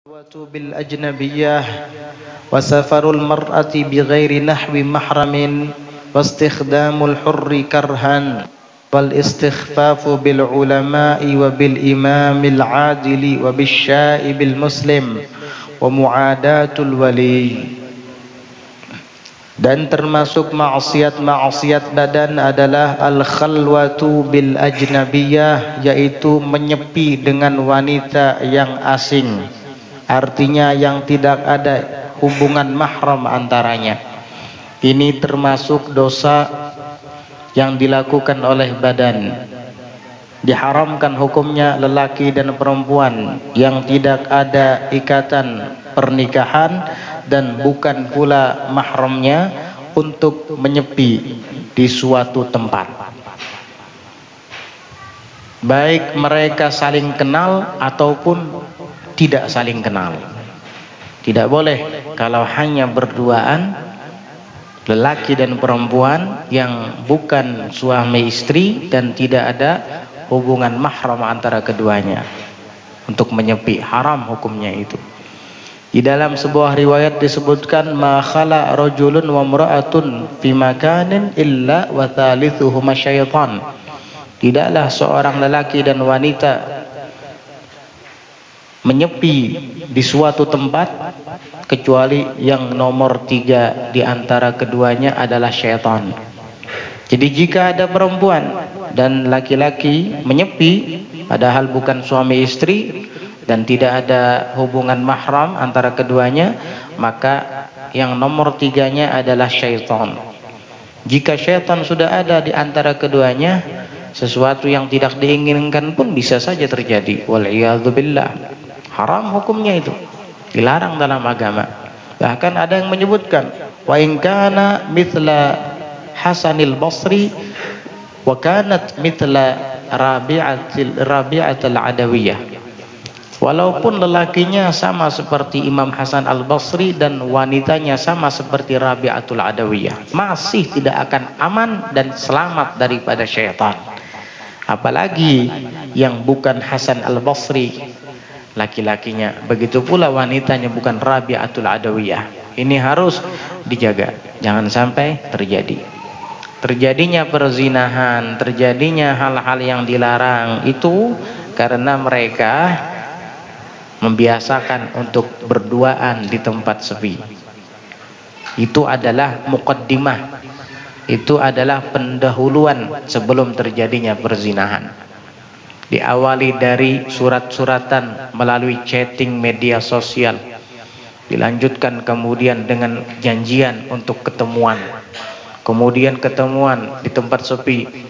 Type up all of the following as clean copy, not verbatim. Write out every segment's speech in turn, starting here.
بالأجنبية وسفر المرأة بغير نحو محرم واستخدام الحر كرها والاستخفاف بالعلماء وبالإمام العادل وبالشائب المسلم ومعاداة الولي. Dan termasuk maksiat-maksiat badan adalah al-khalwatu bil ajnabiyah, yaitu menyepi dengan wanita yang asing, artinya yang tidak ada hubungan mahram antaranya. Ini termasuk dosa yang dilakukan oleh badan. Diharamkan hukumnya lelaki dan perempuan yang tidak ada ikatan pernikahan dan bukan pula mahramnya untuk menyepi di suatu tempat, baik mereka saling kenal ataupun tidak saling kenal. Tidak boleh kalau hanya berduaan lelaki dan perempuan yang bukan suami istri dan tidak ada hubungan mahram antara keduanya untuk menyepi. Haram hukumnya itu. Di dalam sebuah riwayat disebutkan ma khala rajulun wa imra'atun fi makanin illa wa thalithuhuma syaitan. Tidaklah seorang lelaki dan wanita menyepi di suatu tempat kecuali yang nomor 3 di antara keduanya adalah syaitan. Jadi jika ada perempuan dan laki-laki menyepi padahal bukan suami istri dan tidak ada hubungan mahram antara keduanya, maka yang nomor 3-nya adalah syaitan. Jika syaitan sudah ada di antara keduanya, sesuatu yang tidak diinginkan pun bisa saja terjadi. Wal'iyadzubillah. Haram hukumnya itu, dilarang dalam agama. Bahkan ada yang menyebutkan wa in kana mithla Hasanil Basri wa kanat mithla Rabi'atul Adawiyah. Walaupun lelakinya sama seperti Imam Hasan Al-Basri dan wanitanya sama seperti Rabi'atul Adawiyah, masih tidak akan aman dan selamat daripada syaitan. Apalagi yang bukan Hasan Al-Basri laki-lakinya, begitu pula wanitanya bukan Rabi'atul Adawiyah. Ini harus dijaga, jangan sampai terjadi. Terjadinya perzinahan, terjadinya hal-hal yang dilarang itu karena mereka membiasakan untuk berduaan di tempat sepi. Itu adalah muqaddimah, itu adalah pendahuluan sebelum terjadinya perzinahan. Diawali dari surat-suratan melalui chatting media sosial, dilanjutkan kemudian dengan janjian untuk ketemuan, kemudian ketemuan di tempat sepi,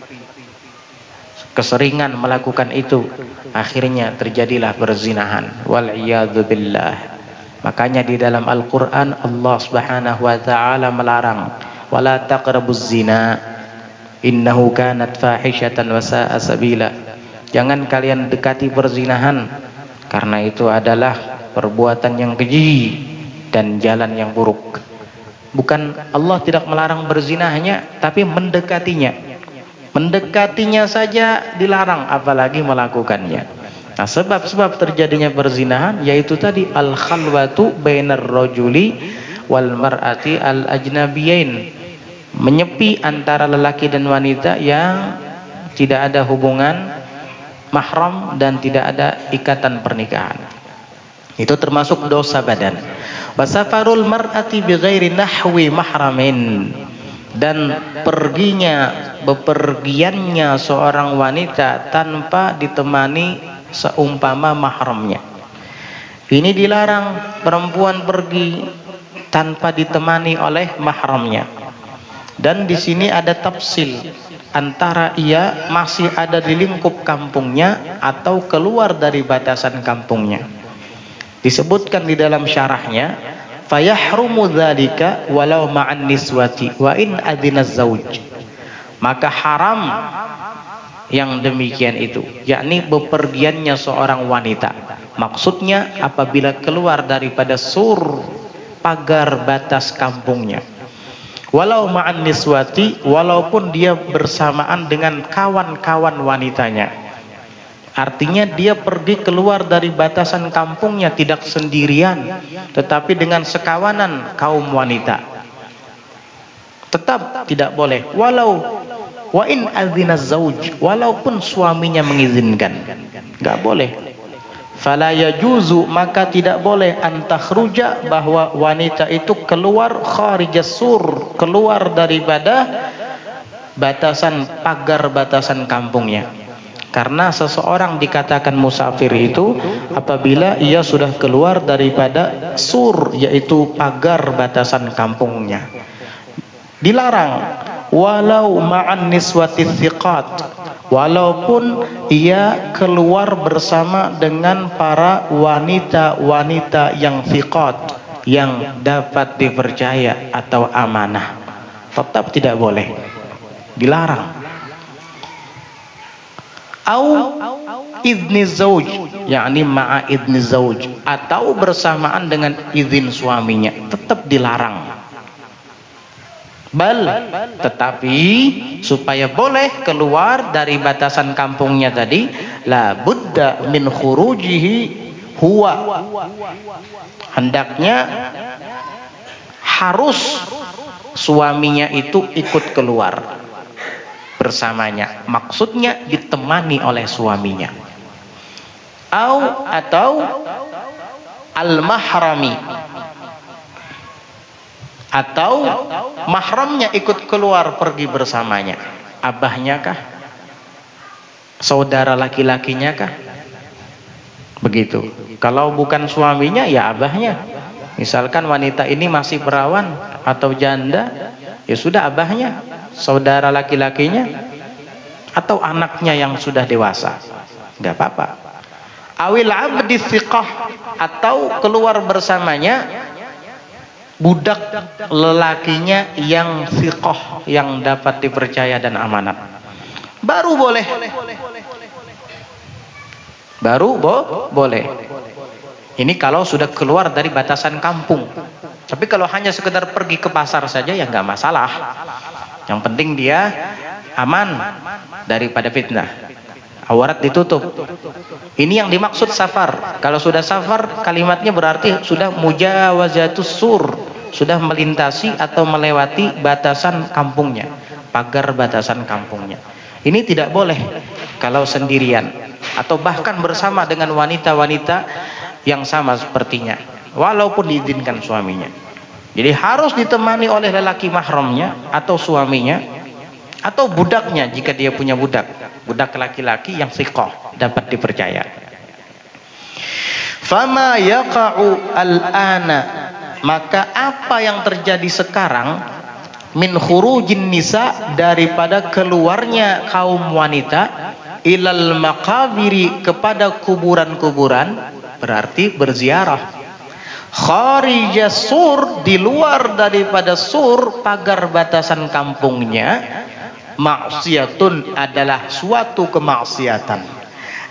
keseringan melakukan itu, akhirnya terjadilah perzinahan. Wal'iyadzubillah. Makanya di dalam Al-Quran Allah subhanahu wa ta'ala melarang wala taqrabuz zina innahu kanat fahishatan wa sa'a sabila. Jangan kalian dekati perzinahan, karena itu adalah perbuatan yang keji dan jalan yang buruk. Bukan Allah tidak melarang berzinahnya, tapi mendekatinya. Mendekatinya saja dilarang, apalagi melakukannya. Nah, sebab-sebab terjadinya perzinahan yaitu tadi al-khalwatu bainar rajuli wal mar'ati al-ajnabiyain. Menyepi antara lelaki dan wanita yang tidak ada hubungan mahram dan tidak ada ikatan pernikahan. Itu termasuk dosa badan. Wasafarul mar'ati bighairi nahwi mahramin. Dan bepergiannya seorang wanita tanpa ditemani seumpama mahramnya. Ini dilarang perempuan pergi tanpa ditemani oleh mahramnya. Dan di sini ada tafsil antara ia masih ada di lingkup kampungnya atau keluar dari batasan kampungnya. Disebutkan di dalam syarahnya, fayahrumu dzalika walau ma'an niswati wa in adzinaz zauj. Maka haram yang demikian itu, yakni bepergiannya seorang wanita. Maksudnya apabila keluar daripada sur pagar batas kampungnya. Walau ma'an niswati, walaupun dia bersamaan dengan kawan-kawan wanitanya. Artinya dia pergi keluar dari batasan kampungnya tidak sendirian, tetapi dengan sekawanan kaum wanita. Tetap tidak boleh. Walau wa in adzina zauj, walaupun suaminya mengizinkan, enggak boleh. Fala yajuzu, maka tidak boleh antakhruja, bahwa wanita itu keluar kharijas sur, keluar daripada batasan pagar batasan kampungnya. Karena seseorang dikatakan musafir itu apabila ia sudah keluar daripada sur, yaitu pagar batasan kampungnya. Dilarang walau ma'an niswati thiqat, walaupun ia keluar bersama dengan para wanita-wanita yang thiqat, yang dapat dipercaya atau amanah, tetap tidak boleh, dilarang. Au idzni zauj, yakni ma'a idzni zauj, atau bersamaan dengan izin suaminya, tetap dilarang. Tetapi supaya boleh keluar dari batasan kampungnya tadi, la budda min khurujihi huwa, hendaknya harus suaminya itu ikut keluar bersamanya, maksudnya ditemani oleh suaminya. Atau al-mahrami, atau mahramnya ikut keluar pergi bersamanya. Abahnya kah? Saudara laki-lakinya kah? Begitu. Kalau bukan suaminya ya abahnya. Misalkan wanita ini masih perawan atau janda, ya sudah abahnya, saudara laki-lakinya, atau anaknya yang sudah dewasa, nggak apa-apa. Awil abdi thiqah, atau keluar bersamanya budak lelakinya yang thiqah, yang dapat dipercaya dan amanat, baru boleh. Boleh. Ini kalau sudah keluar dari batasan kampung. Tapi kalau hanya sekedar pergi ke pasar saja ya nggak masalah. Yang penting dia aman daripada fitnah. Aurat ditutup. Ini yang dimaksud safar. Kalau sudah safar, kalimatnya berarti sudah mujawazatus sur, sudah melintasi atau melewati batasan kampungnya, pagar batasan kampungnya. Ini tidak boleh kalau sendirian atau bahkan bersama dengan wanita-wanita yang sama sepertinya, walaupun diizinkan suaminya. Jadi harus ditemani oleh lelaki mahramnya atau suaminya atau budaknya jika dia punya budak laki-laki yang thiqah, dapat dipercaya. Fama yaqa'u al-ana, maka apa yang terjadi sekarang, min khurujin nisa, daripada keluarnya kaum wanita, ilal maqabiri, kepada kuburan-kuburan, berarti berziarah. Kharijas sur, di luar daripada sur, pagar batasan kampungnya, maksiatun, adalah suatu kemaksiatan.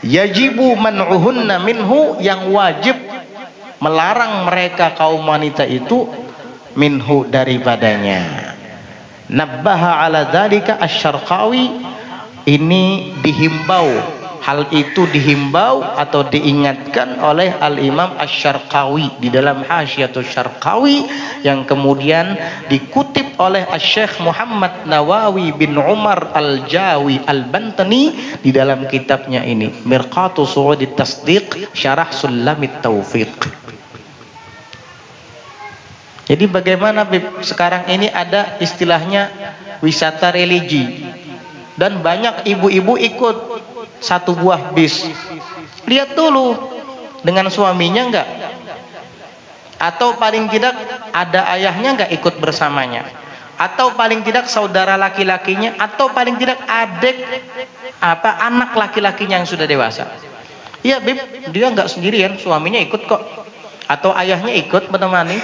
Yajibu man'uhunna minhu, yang wajib melarang mereka kaum wanita itu minhu, daripadanya. Nabbaha ala dzalika asy-Syarqawi, ini dihimbau, hal itu dihimbau atau diingatkan oleh Al-Imam Asy-Syarqawi di dalam Hasyiatus Syarqawi, yang kemudian dikutip oleh Asy-Syaikh Muhammad Nawawi bin Umar Al-Jawi Al-Bantani di dalam kitabnya ini, Mirqatu Su'udit Tasdiq Syarah Sulamit Taufiq. Jadi bagaimana sekarang ini ada istilahnya wisata religi, dan banyak ibu-ibu ikut satu buah bis. Lihat dulu dengan suaminya enggak, atau paling tidak ada ayahnya enggak ikut bersamanya, atau paling tidak saudara laki-lakinya, atau paling tidak adik anak laki-lakinya yang sudah dewasa. Iya Bib, dia enggak sendirian, suaminya ikut kok, atau ayahnya ikut menemani,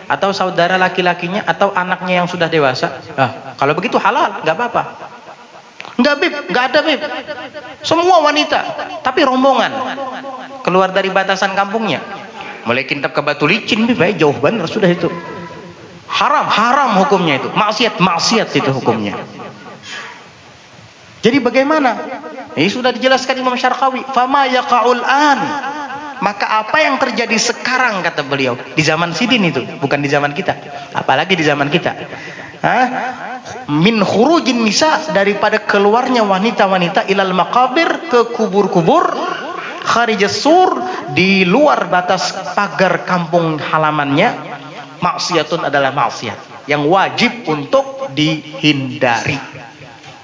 atau saudara laki-lakinya, atau anaknya yang sudah dewasa. Kalau begitu halal, enggak apa-apa. Enggak Bib, enggak ada Bib, semua wanita, tapi rombongan keluar dari batasan kampungnya, mulai Kintab ke Batu Licin Bib, jauh benar sudah itu. Haram hukumnya itu, maksiat itu hukumnya. Jadi bagaimana Ini sudah dijelaskan Imam Syarqawi. Fama yaqa'ul an. Maka apa yang terjadi sekarang, kata beliau, di zaman Sidin itu, bukan di zaman kita, apalagi di zaman kita. Min khurujin nisa, daripada keluarnya wanita-wanita ilal maqabir, ke kubur-kubur, kharijas sur, di luar batas pagar kampung halamannya, maksiatun adalah maksiat yang wajib untuk dihindari.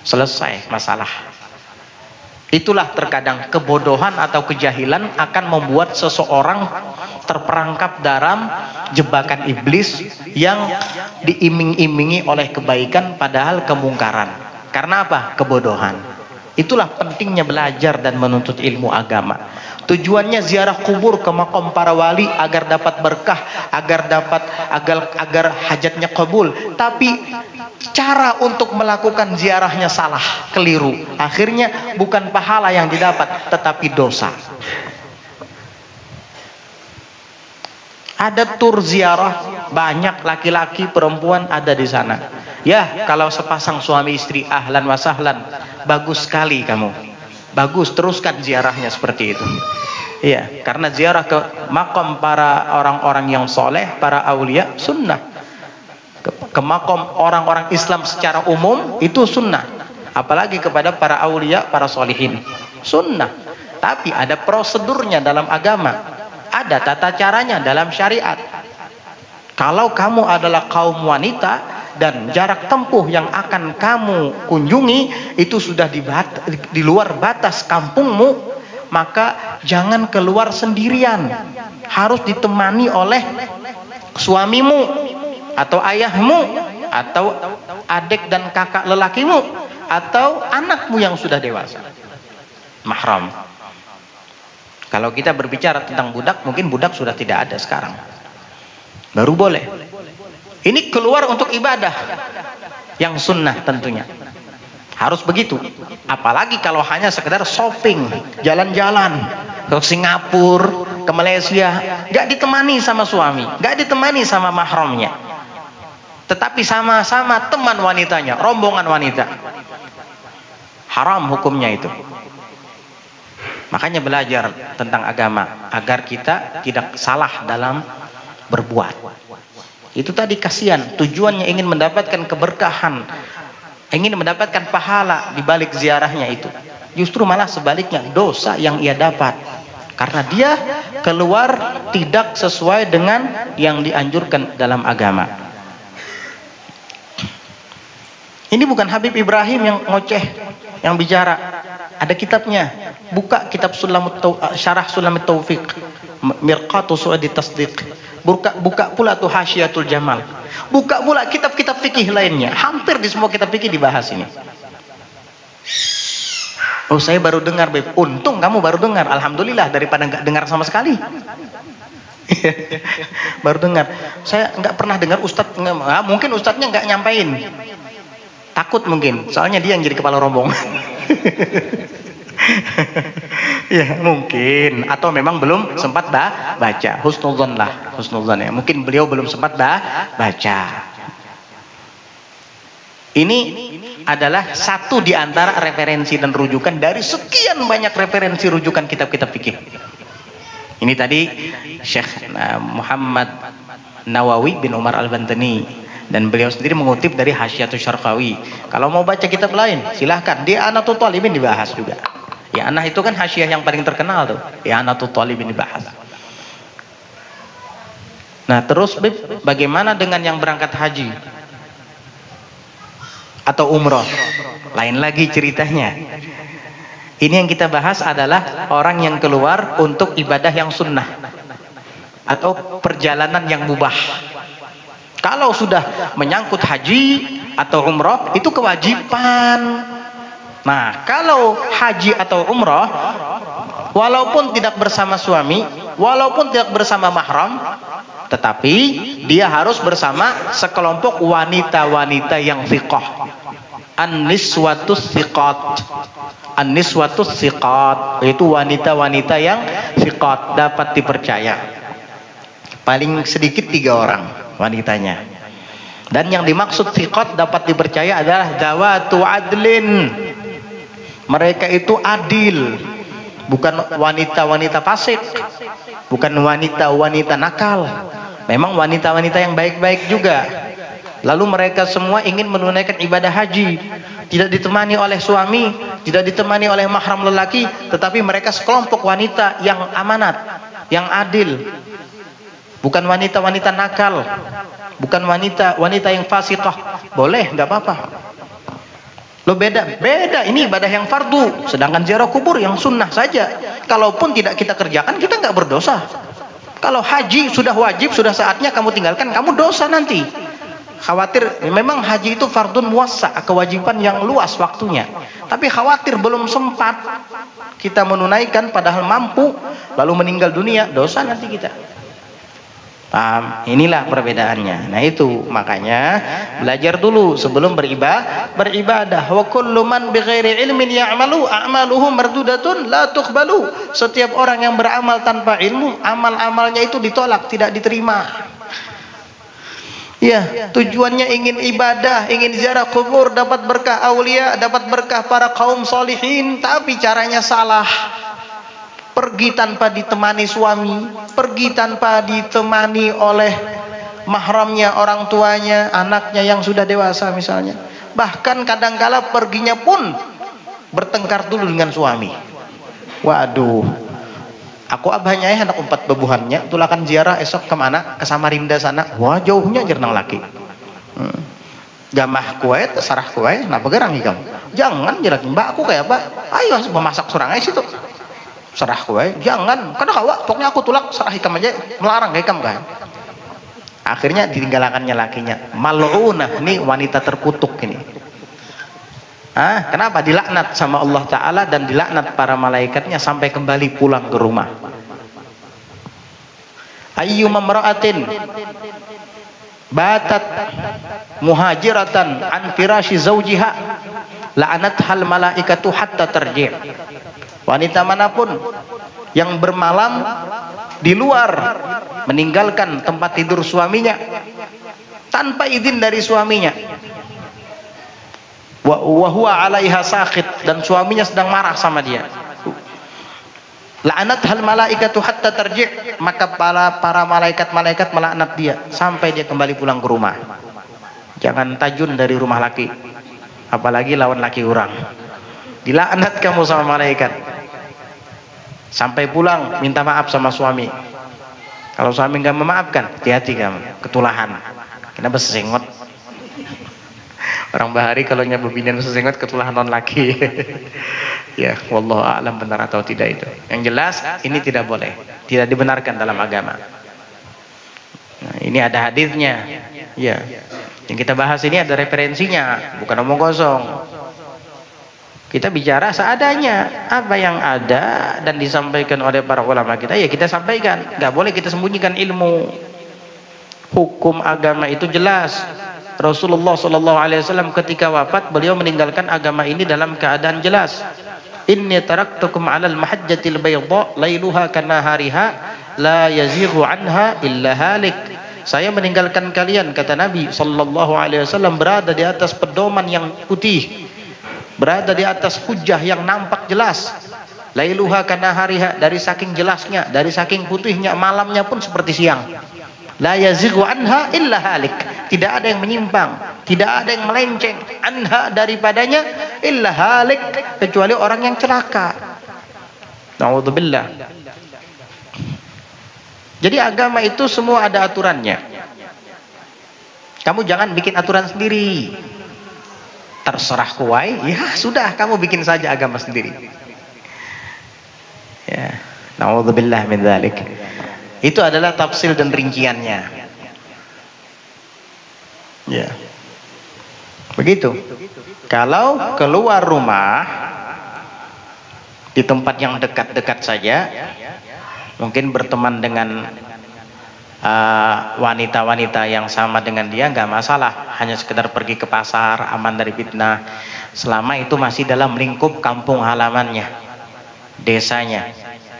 Selesai masalah. Itulah terkadang kebodohan atau kejahilan akan membuat seseorang terperangkap dalam jebakan iblis yang diiming-imingi oleh kebaikan padahal kemungkaran. Karena apa? Kebodohan. Itulah pentingnya belajar dan menuntut ilmu agama. Tujuannya ziarah kubur ke makam para wali agar dapat berkah, agar hajatnya kabul. Tapi cara untuk melakukan ziarahnya salah, keliru. Akhirnya bukan pahala yang didapat, tetapi dosa. Ada tur ziarah, banyak laki-laki, perempuan ada di sana. Ya, kalau sepasang suami istri, ahlan wa sahlan, bagus sekali kamu. Bagus, teruskan ziarahnya seperti itu. Iya, karena ziarah ke makam para orang-orang yang soleh, para aulia, sunnah. Ke makam orang-orang Islam secara umum itu sunnah. Apalagi kepada para aulia, para solihin, sunnah. Tapi ada prosedurnya dalam agama, ada tata caranya dalam syariat. Kalau kamu adalah kaum wanita dan jarak tempuh yang akan kamu kunjungi itu sudah di luar batas kampungmu, maka jangan keluar sendirian. Harus ditemani oleh suamimu atau ayahmu atau adik dan kakak lelakimu atau anakmu yang sudah dewasa, mahram. Kalau kita berbicara tentang budak, mungkin budak sudah tidak ada sekarang, baru boleh. Ini keluar untuk ibadah yang sunnah, tentunya harus begitu. Apalagi kalau hanya sekedar shopping, jalan-jalan ke Singapura, ke Malaysia, gak ditemani sama suami, gak ditemani sama mahramnya, tetapi sama-sama teman wanitanya, rombongan wanita, haram hukumnya itu. Makanya belajar tentang agama agar kita tidak salah dalam berbuat. Itu tadi kasihan, tujuannya ingin mendapatkan keberkahan, ingin mendapatkan pahala di balik ziarahnya itu. Justru malah sebaliknya, dosa yang ia dapat karena dia keluar tidak sesuai dengan yang dianjurkan dalam agama. Ini bukan Habib Ibrahim yang ngoceh, yang bicara. Ada kitabnya. Buka kitab Syarah Sulamut Taufiq, Mirqatu Su'adi Tasdiq. Buka pula tuh Hasyiatul Jamal. Buka pula kitab-kitab fikih lainnya. Hampir di semua kitab fikih dibahas ini. Oh, saya baru dengar, Beb. Untung kamu baru dengar. Alhamdulillah, daripada nggak dengar sama sekali. Baru dengar. Saya nggak pernah dengar ustadz. Mungkin ustadznya nggak nyampein. Takut mungkin. Soalnya dia yang jadi kepala rombongan. Ya mungkin, atau memang belum sempat baca. Husnudzon lah, husnudzon ya. Mungkin beliau belum sempat baca. Ini adalah satu di antara referensi dan rujukan dari sekian banyak referensi rujukan kitab-kitab fikih. Ini tadi Syekh Muhammad Nawawi bin Umar Al-Bantani, dan beliau sendiri mengutip dari Hasyiatul Syarqawi. Kalau mau baca kitab lain silahkan, di Anatul Talibin dibahas juga. Ya, Anah itu kan hasyiah yang paling terkenal tuh. Ya, Anatul Talibin dibahas. Nah terus bagaimana dengan yang berangkat haji atau umroh? Lain lagi ceritanya. Ini yang kita bahas adalah orang yang keluar untuk ibadah yang sunnah atau perjalanan yang mubah. Kalau sudah menyangkut haji atau umroh itu kewajiban. Nah, kalau haji atau umroh, walaupun tidak bersama suami, walaupun tidak bersama mahram, tetapi dia harus bersama sekelompok wanita-wanita yang thiqah. An-niswatus thiqat. An-niswatus thiqat, itu wanita-wanita yang thiqat, dapat dipercaya. Paling sedikit 3 orang wanitanya. Dan yang dimaksud thiqat dapat dipercaya adalah zawatu adlin, Mereka itu adil, bukan wanita-wanita fasik, bukan wanita-wanita nakal. Memang wanita-wanita yang baik-baik juga. Lalu mereka semua ingin menunaikan ibadah haji, tidak ditemani oleh suami, tidak ditemani oleh mahram lelaki, tetapi mereka sekelompok wanita yang amanat, yang adil. Bukan wanita-wanita nakal, bukan wanita yang fasikah. Boleh, nggak apa-apa. Lo beda, ini ibadah yang fardu, sedangkan ziarah kubur yang sunnah saja. Kalaupun tidak kita kerjakan, kita nggak berdosa. Kalau haji sudah wajib, sudah saatnya kamu tinggalkan, kamu dosa nanti. Khawatir, memang haji itu fardun muwassa, kewajiban yang luas waktunya. Tapi khawatir belum sempat kita menunaikan padahal mampu, lalu meninggal dunia, dosa nanti kita. Paham? Inilah perbedaannya. Nah itu makanya belajar dulu sebelum beribadah. Wa kullu man bighairi ilmin ya'malu a'maluhu mardudatun la tuqbalu. Setiap orang yang beramal tanpa ilmu, amal-amalnya itu ditolak, tidak diterima. Ya, tujuannya ingin ibadah, ingin ziarah kubur, dapat berkah aulia, dapat berkah para kaum solihin, tapi caranya salah. Pergi tanpa ditemani suami, pergi tanpa ditemani oleh mahramnya, orang tuanya, anaknya yang sudah dewasa misalnya. Bahkan kadangkala perginya pun bertengkar dulu dengan suami. Waduh, aku abahnya ya anak 4 bebuhannya, tulakan ziarah esok kemana? Ke Samarinda sana. Wah jauhnya jernang laki. Gamah kue, sarah kue, napa gerang ikam? Jangan jelakin mbak aku kayak apa? Ayo memasak seorang situ. Serah kue, jangan, karena kawa, pokoknya aku tulak serah hikam aja, melarang hikam kan. Akhirnya ditinggalkannya lakinya. Mal'unah, ini wanita terkutuk ini. Kenapa? Dilaknat sama Allah Ta'ala dan dilaknat para malaikatnya sampai kembali pulang ke rumah. Ayyuma mra'atin batat muhajiratan an firasyi zawjiha la'anathal malaikatu hatta tarji'. Wanita manapun yang bermalam di luar meninggalkan tempat tidur suaminya tanpa izin dari suaminya, wa huwa 'alaiha sakhit, dan suaminya sedang marah sama dia, la'anathal malaikatu hatta tarji', maka para malaikat melaknat dia sampai dia kembali pulang ke rumah. Jangan tajun dari rumah laki, apalagi lawan laki orang. Dilaknat kamu sama malaikat. Sampai pulang minta maaf sama suami. Kalau suami nggak memaafkan, hati-hati kamu, ketulahan. Kenapa sesengot? Orang bahari kalau nyabu binian sesengot ketulahan non laki. Ya, wallahu a'lam benar atau tidak itu. Yang jelas ini tidak boleh, tidak dibenarkan dalam agama. Nah, ini ada hadisnya. Ya. Yang kita bahas ini ada referensinya, bukan omong kosong. Kita bicara seadanya, apa yang ada dan disampaikan oleh para ulama kita, ya kita sampaikan. Nggak boleh kita sembunyikan ilmu. Hukum agama itu jelas. Rasulullah SAW ketika wafat, beliau meninggalkan agama ini dalam keadaan jelas. Inni taraktukum 'alal mahajjatil bayda lailuha kanahariha la yazighu anha illa halik. Saya meninggalkan kalian, kata Nabi SAW, berada di atas pedoman yang putih, berada di atas hujjah yang nampak jelas. Lailuha kanahariha, dari saking jelasnya, dari saking putihnya, malamnya pun seperti siang. La yazighu anha illa halik, tidak ada yang menyimpang, tidak ada yang melenceng anha daripadanya illa halik, kecuali orang yang celaka. Na'udzubillah. Jadi agama itu semua ada aturannya. Kamu jangan bikin aturan sendiri. Terserah kuai, ya sudah kamu bikin saja agama sendiri. Ya, na'udzubillah min dzalik. Itu adalah tafsil dan rinciannya. Ya. Begitu. Kalau keluar rumah di tempat yang dekat-dekat saja, mungkin berteman dengan wanita-wanita yang sama dengan dia, nggak masalah. Hanya sekedar pergi ke pasar, aman dari fitnah, selama itu masih dalam lingkup kampung halamannya, desanya.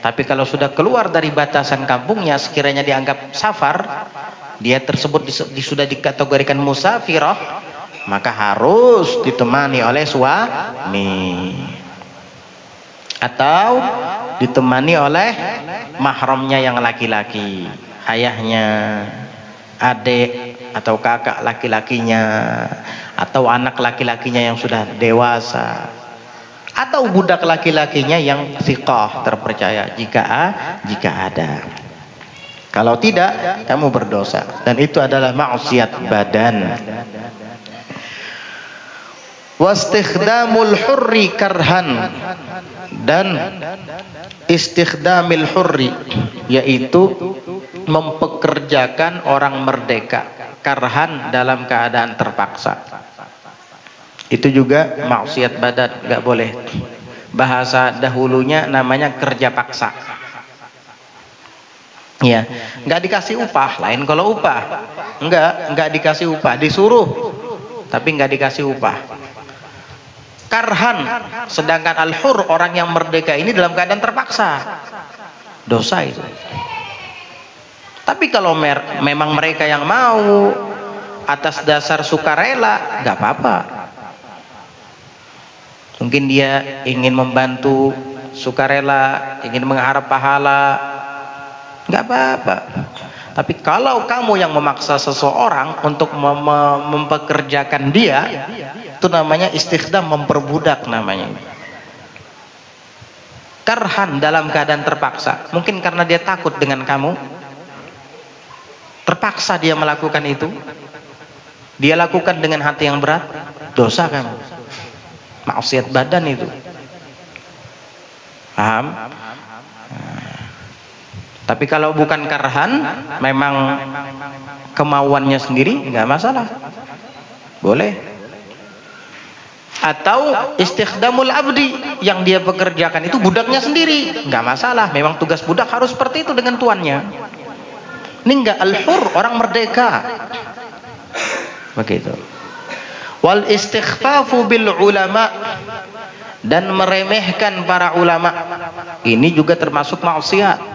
Tapi kalau sudah keluar dari batasan kampungnya, sekiranya dianggap safar, dia tersebut sudah dikategorikan musafirah, maka harus ditemani oleh suami. atau ditemani oleh mahramnya yang laki-laki, ayahnya, adik atau kakak laki-lakinya, atau anak laki-lakinya yang sudah dewasa, atau budak laki-lakinya yang thiqah, terpercaya jika ada. Kalau tidak, kamu berdosa, dan itu adalah maksiat badan. Wastikhdamul hurri karhan, dan istikhdamil hurri yaitu mempekerjakan orang merdeka karhan dalam keadaan terpaksa. Itu juga maksiat badan, nggak boleh. Bahasa dahulunya namanya kerja paksa. Ya, nggak dikasih upah. Lain kalau upah, nggak dikasih upah, disuruh, tapi nggak dikasih upah. Karhan, sedangkan al-hur, orang yang merdeka ini dalam keadaan terpaksa, dosa itu. Tapi kalau memang mereka yang mau atas dasar sukarela, nggak apa-apa. Mungkin dia ingin membantu sukarela, ingin mengharap pahala, nggak apa-apa. Tapi kalau kamu yang memaksa seseorang untuk mempekerjakan dia, itu namanya istikhdam, memperbudak namanya. Karhan, dalam keadaan terpaksa. Mungkin karena dia takut dengan kamu, terpaksa dia melakukan itu. Dia lakukan dengan hati yang berat, dosa kamu. Maksiat badan itu. Paham? Tapi kalau bukan karhan, memang kemauannya sendiri, nggak masalah, boleh. Atau istikhdamul abdi, yang dia pekerjakan itu budaknya sendiri, nggak masalah. Memang tugas budak harus seperti itu dengan tuannya. Ini nggak al-hur, orang merdeka, begitu. Wal istighfafu bil ulama, dan meremehkan para ulama, ini juga termasuk maksiat.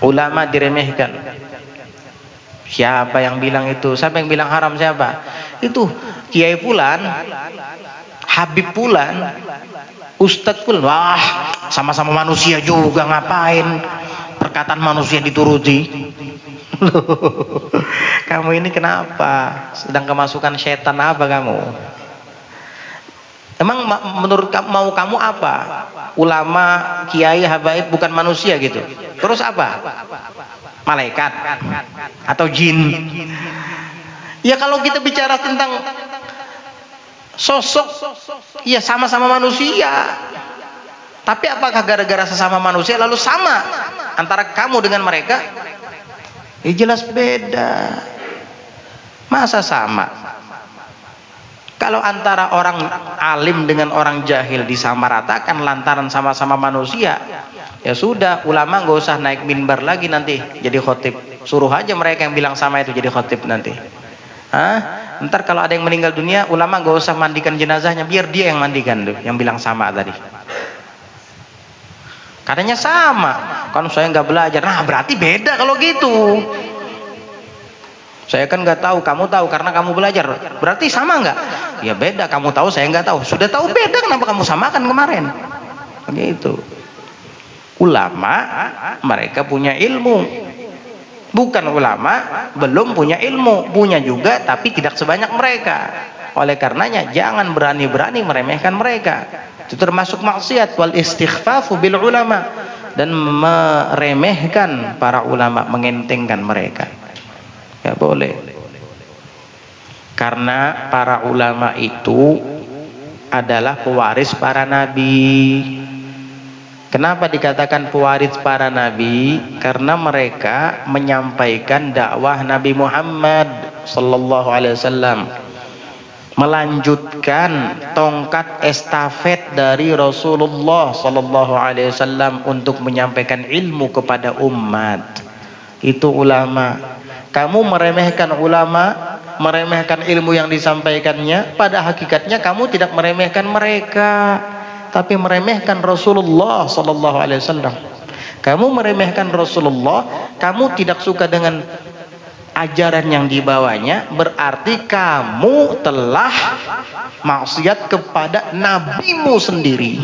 Ulama diremehkan. Siapa yang bilang itu? Siapa yang bilang haram? Siapa? Itu Kiai Fulan, Habib Fulan, Ustadz Fulan. Wah, sama-sama manusia juga, ngapain perkataan manusia dituruti? Kamu ini kenapa? Sedang kemasukan setan apa kamu? Emang menurut mau kamu apa? Ulama, kiai, habaib bukan manusia gitu. Terus apa? Malaikat atau jin? Ya kalau kita bicara tentang sosok, ya sama-sama manusia. Tapi apakah gara-gara sesama manusia lalu sama antara kamu dengan mereka? Ya jelas beda. Masa sama? Kalau antara orang alim dengan orang jahil disamaratakan lantaran sama-sama manusia, ya sudah, ulama nggak usah naik minbar lagi nanti jadi khotib. Suruh aja mereka yang bilang sama itu jadi khotib nanti. Ntar kalau ada yang meninggal dunia, ulama nggak usah mandikan jenazahnya, biar dia yang mandikan tuh, yang bilang sama tadi. Katanya sama, kan saya nggak belajar. Nah berarti beda kalau gitu. Saya kan nggak tahu, kamu tahu karena kamu belajar. Berarti sama nggak? Ya beda, kamu tahu, saya nggak tahu. Sudah tahu beda, kenapa kamu samakan kemarin? Begitu. Ulama, mereka punya ilmu. Bukan ulama, belum punya ilmu. Punya juga, tapi tidak sebanyak mereka. Oleh karenanya, jangan berani-berani meremehkan mereka. Itu termasuk maksiat. Wal istighfafu bil ulama. Dan meremehkan para ulama, mengentengkan mereka. Ya boleh. Karena para ulama itu adalah pewaris para nabi. Kenapa dikatakan pewaris para nabi? Karena mereka menyampaikan dakwah Nabi Muhammad sallallahu alaihi wasallam, melanjutkan tongkat estafet dari Rasulullah sallallahu alaihi wasallam untuk menyampaikan ilmu kepada umat. Itu ulama. Kamu meremehkan ulama, meremehkan ilmu yang disampaikannya, pada hakikatnya kamu tidak meremehkan mereka, tapi meremehkan Rasulullah sallallahu alaihi wasallam. Kamu meremehkan Rasulullah, kamu tidak suka dengan ajaran yang dibawanya, berarti kamu telah maksiat kepada nabimu sendiri.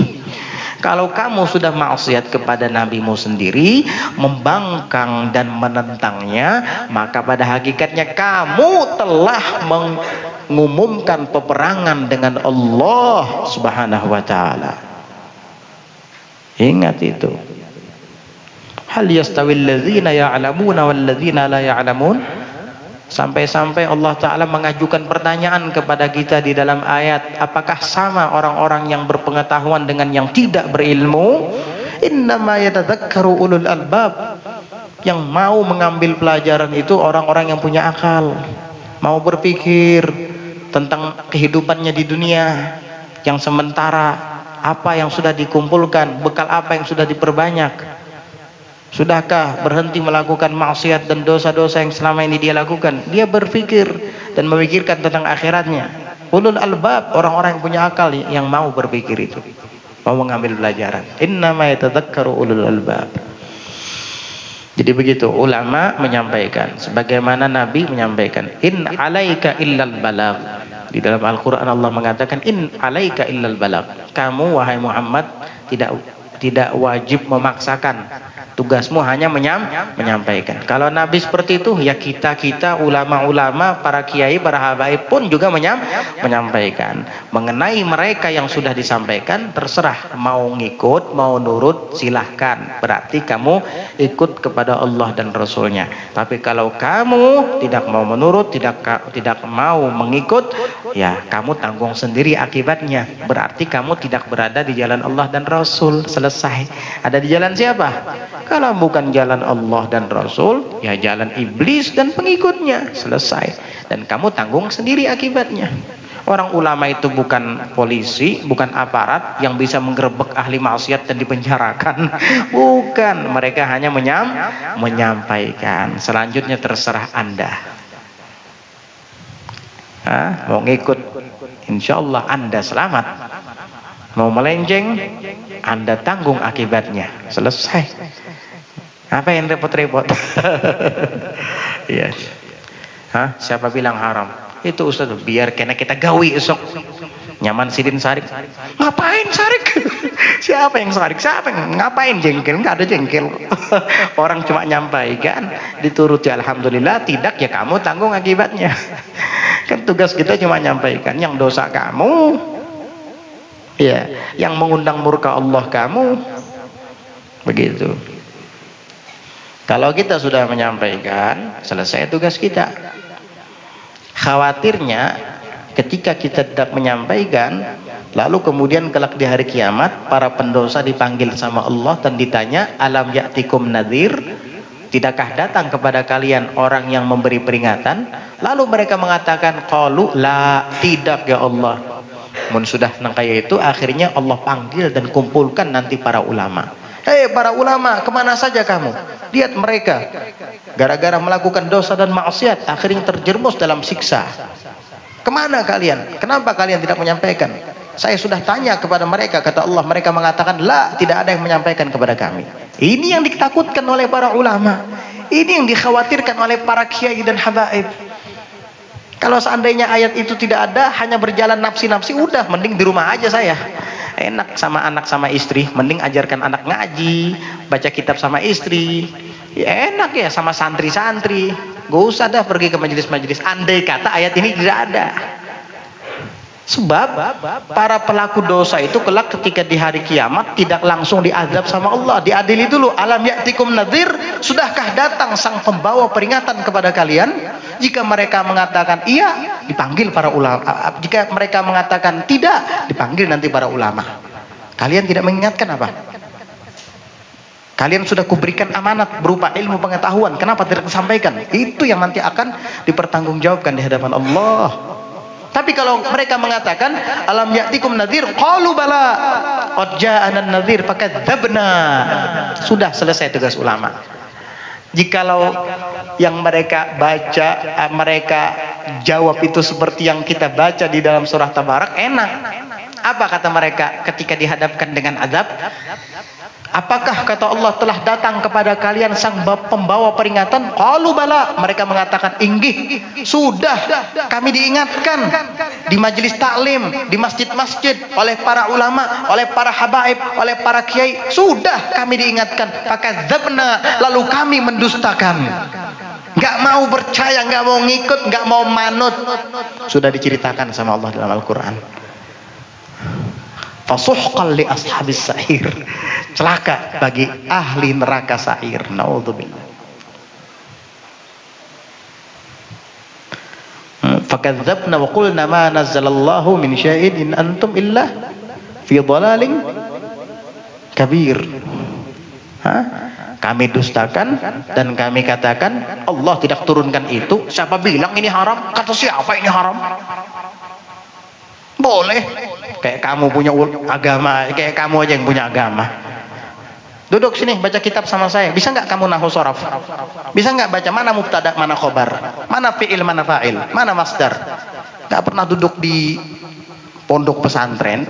Kalau kamu sudah maksiat kepada nabimu sendiri, membangkang dan menentangnya, maka pada hakikatnya kamu telah mengumumkan peperangan dengan Allah Subhanahu wa taala. Ingat itu. Hal yastawil ladzina ya'lamuna wal ladzina la ya'lamun. Sampai-sampai Allah Ta'ala mengajukan pertanyaan kepada kita di dalam ayat, apakah sama orang-orang yang berpengetahuan dengan yang tidak berilmu? Innama yatadzakkaru ulul albab. Yang mau mengambil pelajaran itu orang-orang yang punya akal, mau berpikir tentang kehidupannya di dunia yang sementara, apa yang sudah dikumpulkan, bekal apa yang sudah diperbanyak. Sudahkah berhenti melakukan maksiat dan dosa-dosa yang selama ini dia lakukan? Dia berpikir dan memikirkan tentang akhiratnya. Ulul albab, orang-orang yang punya akal yang mau berpikir itu, mau mengambil pelajaran. Innama yatadzakkaru ulul albab. Jadi begitu ulama menyampaikan, sebagaimana Nabi menyampaikan, in alaika illal balagh. Di dalam Al-Quran Allah mengatakan, in alaika illal balagh. Kamu wahai Muhammad tidak wajib memaksakan, tugasmu hanya menyampaikan. Kalau Nabi seperti itu, ya kita ulama-ulama, para kiai, para habaib pun juga menyampaikan. Mengenai mereka yang sudah disampaikan, terserah mau ngikut, mau nurut, silahkan. Berarti kamu ikut kepada Allah dan Rasulnya. Tapi kalau kamu tidak mau menurut, tidak mau mengikut, ya kamu tanggung sendiri akibatnya. Berarti kamu tidak berada di jalan Allah dan Rasul. Selesai. Ada di jalan siapa? Kalau bukan jalan Allah dan Rasul, ya jalan iblis dan pengikutnya. Selesai. Dan kamu tanggung sendiri akibatnya. Orang ulama itu bukan polisi, bukan aparat yang bisa menggerebek ahli maksiat dan dipenjarakan. Bukan. Mereka hanya menyampaikan. Selanjutnya terserah Anda. Mau ngikut, insya Allah Anda selamat. Mau melenceng, Anda tanggung akibatnya. Selesai. Apa yang repot-repot? Iya. Siapa bilang haram? Itu Ustaz, biar kena kita gawi esok. Nyaman sidin sarik. Ngapain sarik? Siapa yang sarik? Siapa yang ngapain jengkel? Enggak ada jengkel. Orang cuma nyampaikan, dituruti alhamdulillah, tidak ya kamu tanggung akibatnya. Kan tugas kita cuma nyampaikan. Yang dosa kamu, ya, yang mengundang murka Allah kamu. Begitu. Kalau kita sudah menyampaikan, selesai tugas kita. Khawatirnya ketika kita tidak menyampaikan, lalu kemudian kelak di hari kiamat para pendosa dipanggil sama Allah dan ditanya, alam ya'tikum nadhir? Tidakkah datang kepada kalian orang yang memberi peringatan? Lalu mereka mengatakan, qalu la, tidak ya Allah. Mun sudah nangkaya itu, akhirnya Allah panggil dan kumpulkan nanti para ulama. Hei para ulama, kemana saja kamu? Lihat mereka, gara-gara melakukan dosa dan maksiat, akhirnya terjerumus dalam siksa. Kemana kalian? Kenapa kalian tidak menyampaikan? Saya sudah tanya kepada mereka, kata Allah, mereka mengatakan, la, tidak ada yang menyampaikan kepada kami. Ini yang ditakutkan oleh para ulama. Ini yang dikhawatirkan oleh para kiai dan habaib. Kalau seandainya ayat itu tidak ada, hanya berjalan nafsi-nafsi, udah, mending di rumah aja saya. Enak sama anak sama istri, mending ajarkan anak ngaji, baca kitab sama istri. Ya enak ya sama santri-santri. Gak usah dah pergi ke majelis-majelis. Andai kata ayat ini tidak ada. Sebab para pelaku dosa itu kelak ketika di hari kiamat tidak langsung diazab sama Allah, diadili dulu. Alam ya'tikum nadhir, sudahkah datang sang pembawa peringatan kepada kalian? Jika mereka mengatakan iya, dipanggil para ulama. Jika mereka mengatakan tidak, dipanggil nanti para ulama. Kalian tidak mengingatkan apa? Kalian sudah kuberikan amanat berupa ilmu pengetahuan, kenapa tidak disampaikan? Itu yang nanti akan dipertanggungjawabkan di hadapan Allah. Tapi kalau mereka mengatakan alam ya'tikum nadhir, qalu bala, qad ja'ana an-nadhir fakadzabna. Sudah selesai tugas ulama. Jikalau yang mereka baca, mereka jawab itu seperti yang kita baca di dalam surah Tabarak, enak. Apa kata mereka ketika dihadapkan dengan azab? Apakah kata Allah telah datang kepada kalian sang pembawa peringatan? Qalu bala. Mereka mengatakan, inggih, sudah kami diingatkan di majelis taklim, di masjid-masjid, oleh para ulama, oleh para habaib, oleh para kiai. Sudah kami diingatkan. Fakadzabna, lalu kami mendustakan. Nggak mau percaya, nggak mau ngikut, nggak mau manut. Sudah diceritakan sama Allah dalam Al-Quran. Fasuhqan li ashabis sa'ir. Celaka bagi ahli neraka sa'ir. Naudzubillah. Fakadzabna wa qulna ma nazzalallahu min syai'in in antum illa fi dhalalin kabir. Kami dustakan dan kami katakan Allah tidak turunkan itu. Siapa bilang ini haram? Kata siapa ini haram? Boleh. Kayak kamu punya agama, kayak kamu aja yang punya agama. Duduk sini, baca kitab sama saya. Bisa nggak kamu nahu sorof? Bisa nggak baca mana mubtada, mana khobar, mana fi'il, mana fa'il, mana masdar? Nggak pernah duduk di pondok pesantren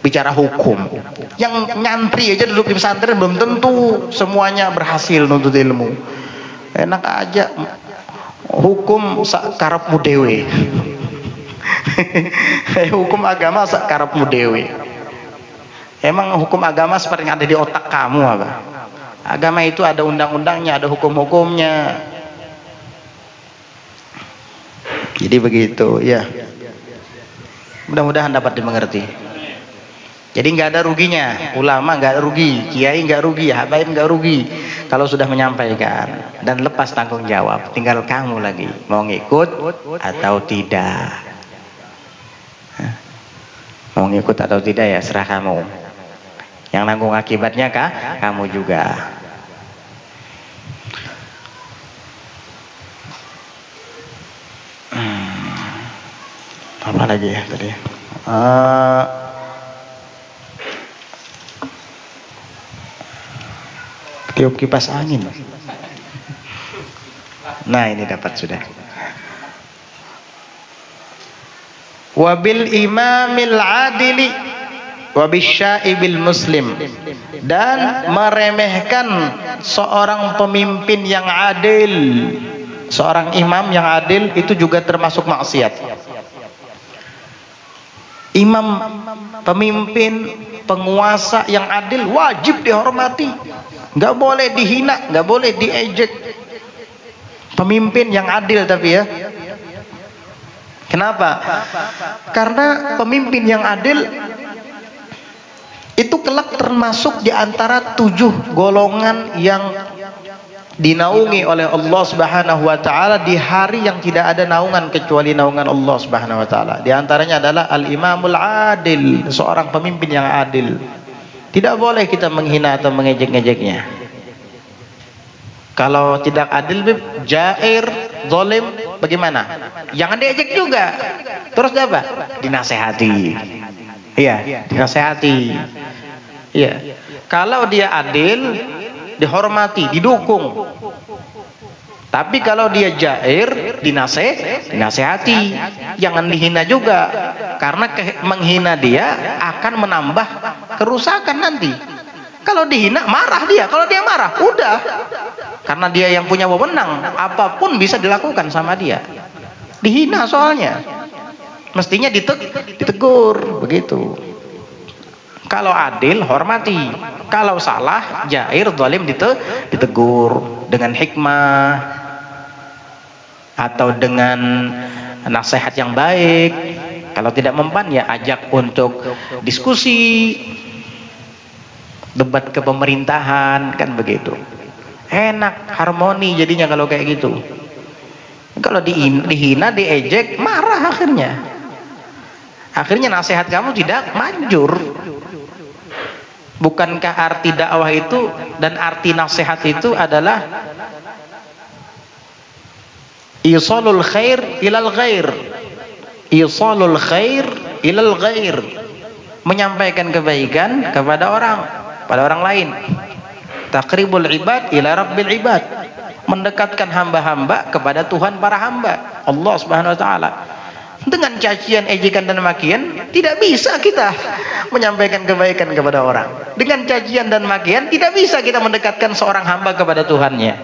bicara hukum. Yang nyantri aja duduk di pesantren belum tentu semuanya berhasil nuntut ilmu. Enak aja hukum sakarepmu dewe. Hukum agama sakarepmu dewe. Emang hukum agama seperti yang ada di otak kamu apa? Agama itu ada undang-undangnya, ada hukum-hukumnya. Jadi begitu, ya. Mudah-mudahan dapat dimengerti. Jadi nggak ada ruginya, ulama nggak rugi, kiai nggak rugi, habaib nggak rugi kalau sudah menyampaikan dan lepas tanggung jawab. Tinggal kamu lagi mau ngikut atau tidak. Mau ngikut atau tidak ya serah kamu. Yang nanggung akibatnya kah? Kamu juga. Apa lagi ya tadi? Tiup kipas angin. Nah ini dapat sudah. Wabil imamil adili wabisyaibil muslim, dan meremehkan seorang pemimpin yang adil, seorang imam yang adil itu juga termasuk maksiat. Imam, pemimpin, penguasa yang adil wajib dihormati, nggak boleh dihina, nggak boleh diejek. Pemimpin yang adil tapi ya. Kenapa? Karena pemimpin yang adil itu kelak termasuk di antara 7 golongan yang dinaungi oleh Allah Subhanahu wa taala di hari yang tidak ada naungan kecuali naungan Allah Subhanahu wa taala. Di antaranya adalah al-imamul adil, seorang pemimpin yang adil. Tidak boleh kita menghina atau mengejek-ngejeknya. Kalau tidak adil, jair, zalim, bagaimana? Jangan diejek juga. Terus apa? Dinasehati. Iya, dinasehati. Iya. Kalau dia adil, dihormati, didukung. Tapi kalau dia jair, dinasehati. Jangan dihina juga. Karena menghina dia akan menambah kerusakan nanti. Kalau dihina, marah dia. Kalau dia marah, udah. Karena dia yang punya wewenang, apapun bisa dilakukan sama dia. Dihina soalnya. Mestinya ditegur, begitu. Kalau adil, hormati. Kalau salah, jair, zalim, ditegur dengan hikmah atau dengan nasihat yang baik. Kalau tidak mempan, ya ajak untuk diskusi, debat ke pemerintahan, kan begitu. Enak, harmoni jadinya kalau kayak gitu. Kalau dihina, diejek, marah akhirnya. Akhirnya nasihat kamu tidak manjur. Bukankah arti dakwah itu dan arti nasihat itu adalah isalul khair ilal ghair. Isalul khair ilal ghair. Menyampaikan kebaikan kepada orang lain. Taqribul ibad ila rabbil ibad, mendekatkan hamba-hamba kepada Tuhan para hamba, Allah Subhanahu wa taala. Dengan cacian, ejekan dan makian tidak bisa kita menyampaikan kebaikan kepada orang. Dengan cacian dan makian tidak bisa kita mendekatkan seorang hamba kepada Tuhannya.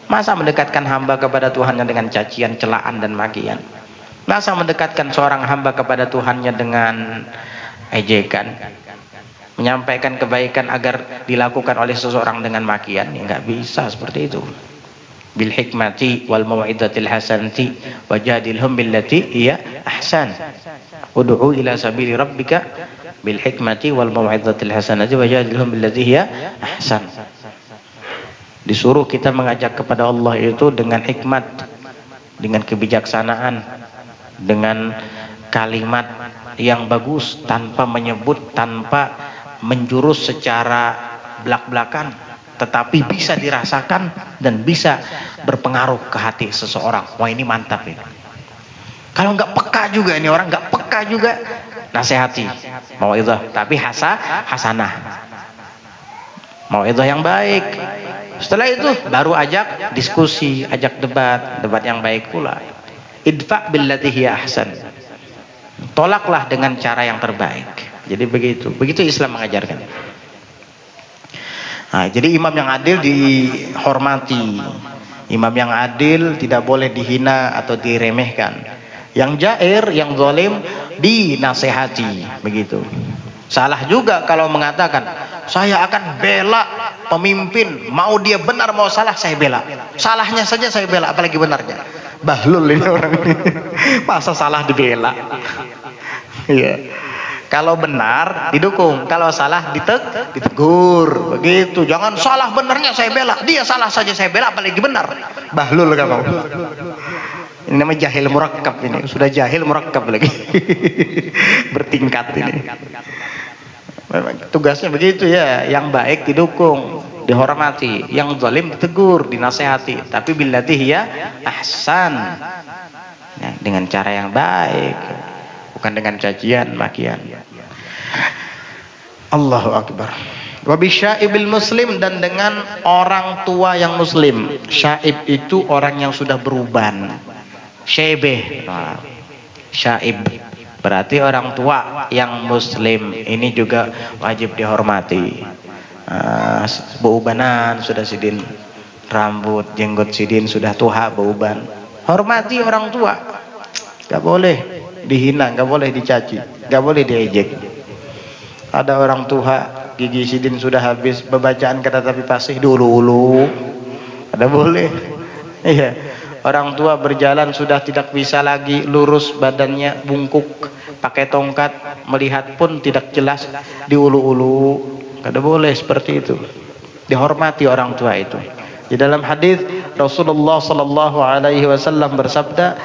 Masa mendekatkan hamba kepada Tuhannya dengan cacian, celaan dan makian? Masa mendekatkan seorang hamba kepada Tuhannya dengan ejekan? Menyampaikan kebaikan agar dilakukan oleh seseorang dengan makian? Ya, nggak bisa seperti itu. Bil hikmati wal mau'izatil hasanati wajadilhum billati hiya ahsan. Ud'u ila sabili rabbika bil hikmati wal mau'izatil hasanati wajadilhum billati hiya ahsan. Disuruh kita mengajak kepada Allah itu dengan hikmat, dengan kebijaksanaan, dengan kalimat yang bagus, tanpa menyebut, tanpa menjurus secara belak-belakan, tetapi bisa dirasakan dan bisa berpengaruh ke hati seseorang. Wah, ini mantap ini. Kalau nggak peka juga, ini orang nggak peka juga, nasihati, mau'izah, tapi hasanah, mau'izah yang baik. Setelah itu baru ajak diskusi, ajak debat yang baik pula. Idfa' billati hiya ahsan. Tolaklah dengan cara yang terbaik. Jadi begitu Islam mengajarkan. Nah, jadi imam yang adil dihormati. Imam yang adil tidak boleh dihina atau diremehkan. Yang jair, yang zalim dinasehati, begitu. Salah juga kalau mengatakan saya akan bela pemimpin, mau dia benar mau salah saya bela. Salahnya saja saya bela, apalagi benarnya. Bahlul ini orang ini. Masa salah dibela? Iya. Kalau benar didukung, kalau salah ditegur, begitu. Jangan salah benarnya saya bela, dia salah saja saya bela, apalagi benar. Bahlul kamu. Ini namanya jahil murakkab ini, sudah jahil murakkab lagi. Bertingkat ini. Memang tugasnya begitu ya, yang baik didukung, dihormati, yang zalim ditegur, dinasehati, tapi billati hiya ahsan. Ya, dengan cara yang baik. Bukan dengan cacian, makian. Allahu Akbar. Wa bisyaibil muslim, dan dengan orang tua yang muslim. Syaib itu orang yang sudah beruban. Syaibeh. Syaib berarti orang tua yang muslim. Ini juga wajib dihormati. Beubanan sudah sidin, rambut jenggot sidin sudah tua beuban. Hormati orang tua. Gak boleh dihina, nggak boleh dicaci, nggak boleh diejek. Ada orang tua gigi sidin sudah habis, bebacaan kata tapi pasih dulu, ada boleh. Iya, orang tua berjalan sudah tidak bisa lagi lurus, badannya bungkuk, pakai tongkat, melihat pun tidak jelas, diulu-ulu, ada boleh seperti itu. Dihormati orang tua itu. Di dalam hadis Rasulullah sallallahu alaihi wasallam bersabda,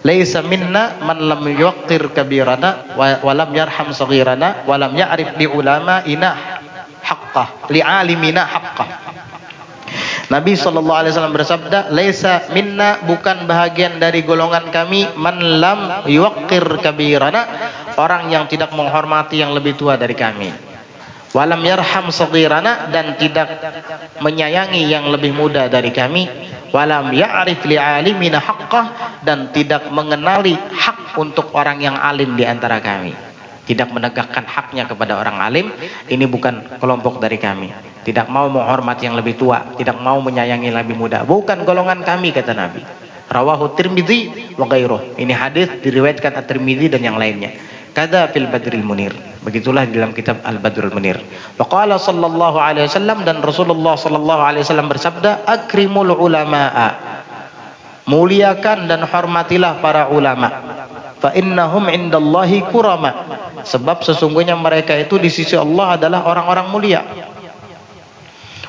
laisa minna man lam yuqir kabirana wa lam yarham saghirana wa lam ya'rif li ulama'ina haqqah li alimina haqqah. Nabi SAW bersabda, laisa minna, bukan bahagian dari golongan kami, man lam yuqir kabirana, orang yang tidak menghormati yang lebih tua dari kami, walam yarham saghirana, dan tidak menyayangi yang lebih muda dari kami, walam ya'rif li'alimina haqqah, dan tidak mengenali hak untuk orang yang alim di antara kami, tidak menegakkan haknya kepada orang alim. Ini bukan kelompok dari kami. Tidak mau menghormati yang lebih tua, tidak mau menyayangi yang lebih muda, bukan golongan kami, kata Nabi. Rawahu Tirmidzi wa ghairuh. Ini hadis diriwayatkan At-Tirmidzi dan yang lainnya. Kada fil Badril Munir. Begitulah di dalam kitab Al-Badrul Munir. Wa qala sallallahu alaihi wasallam, dan Rasulullah sallallahu alaihi wasallam bersabda, akrimul ulama'a, muliakan dan hormatilah para ulama, fa innahum indallahi kurama, sebab sesungguhnya mereka itu di sisi Allah adalah orang-orang mulia.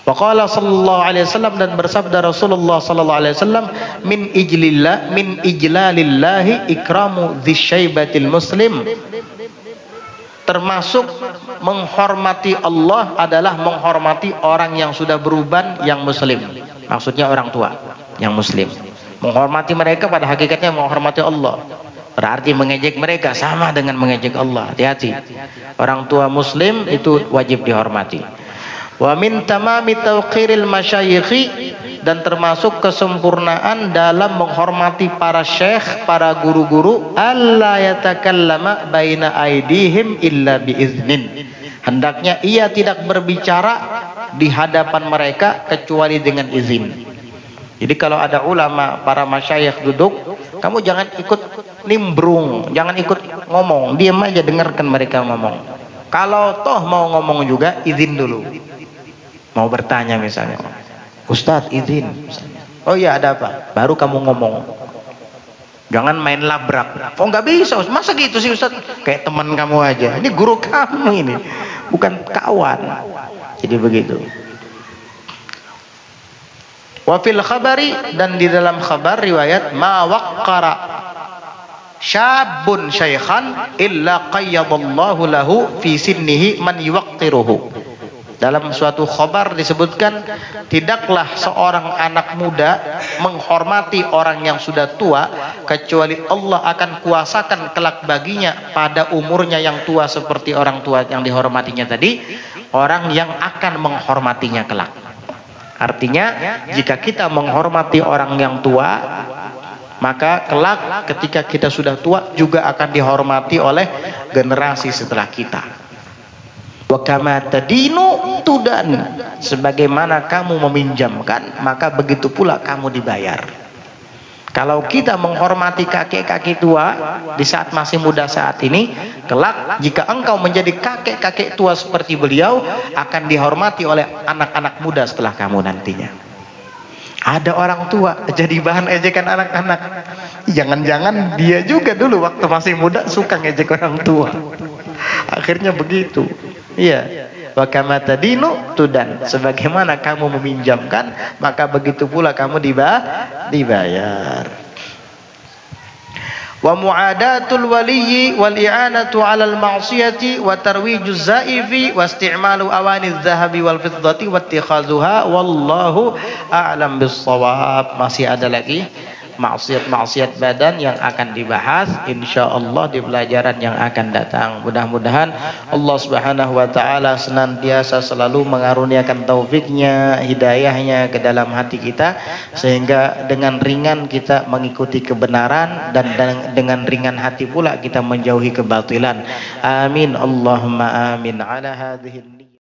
Wa qala sallallahu alaihi wasallam, dan bersabda Rasulullah sallallahu alaihi wasallam, min ijlalillahi ikramu dzisyaibatil muslim, termasuk menghormati Allah adalah menghormati orang yang sudah beruban yang muslim. Maksudnya orang tua yang muslim. Menghormati mereka pada hakikatnya menghormati Allah. Berarti mengejek mereka sama dengan mengejek Allah. Hati-hati. Orang tua muslim itu wajib dihormati. Wa min tamami tawqiril masyayikhi, dan termasuk kesempurnaan dalam menghormati para syekh, para guru-guru, alla yatakallama baina aidihim illa biiznin. Hendaknya ia tidak berbicara di hadapan mereka kecuali dengan izin. Jadi kalau ada ulama, para masyayikh duduk, kamu jangan ikut nimbrung, jangan ikut ngomong, diam aja, dengarkan mereka ngomong. Kalau toh mau ngomong juga, izin dulu. Mau bertanya misalnya, Ustadz izin, oh iya ada apa? Baru kamu ngomong. Jangan main labrak. Oh nggak bisa, masa gitu sih Ustadz? Kayak teman kamu aja. Ini guru kamu ini, bukan kawan. Jadi begitu. Wa fil khabari, dan di dalam khabar riwayat, ma waqqara syabun syaikhan illa qayyadallahu lahu fi sinnihi man yuwaqqiruhu. Dalam suatu khabar disebutkan, tidaklah seorang anak muda menghormati orang yang sudah tua kecuali Allah akan kuasakan kelak baginya pada umurnya yang tua seperti orang tua yang dihormatinya tadi, orang yang akan menghormatinya kelak. Artinya jika kita menghormati orang yang tua, maka kelak ketika kita sudah tua juga akan dihormati oleh generasi setelah kita. Wa kama tadinu tudan, sebagaimana kamu meminjamkan maka begitu pula kamu dibayar. Kalau kita menghormati kakek-kakek tua di saat masih muda saat ini, kelak jika engkau menjadi kakek-kakek tua seperti beliau, akan dihormati oleh anak-anak muda setelah kamu nantinya. Ada orang tua jadi bahan ejekan anak-anak. Jangan-jangan dia juga dulu waktu masih muda suka ngejek orang tua. Akhirnya begitu. Iya. Wa kama tadinu tudan, sebagaimana kamu meminjamkan maka begitu pula kamu dibayar. Wa mu'adatul waliyyi wal i'anatu 'alal ma'siyati wa tarwijuz zaifi wa isti'malu awaniz zahabi wal fiddati wa ittikhadhuha wallahu a'lam bis-shawab. Masih ada lagi maksiat-maksiat badan yang akan dibahas insyaallah di pelajaran yang akan datang. Mudah-mudahan Allah Subhanahu wa taala senantiasa selalu mengaruniakan taufiknya, hidayahnya ke dalam hati kita, sehingga dengan ringan kita mengikuti kebenaran dan dengan ringan hati pula kita menjauhi kebatilan. Amin Allahumma amin ala hadhihi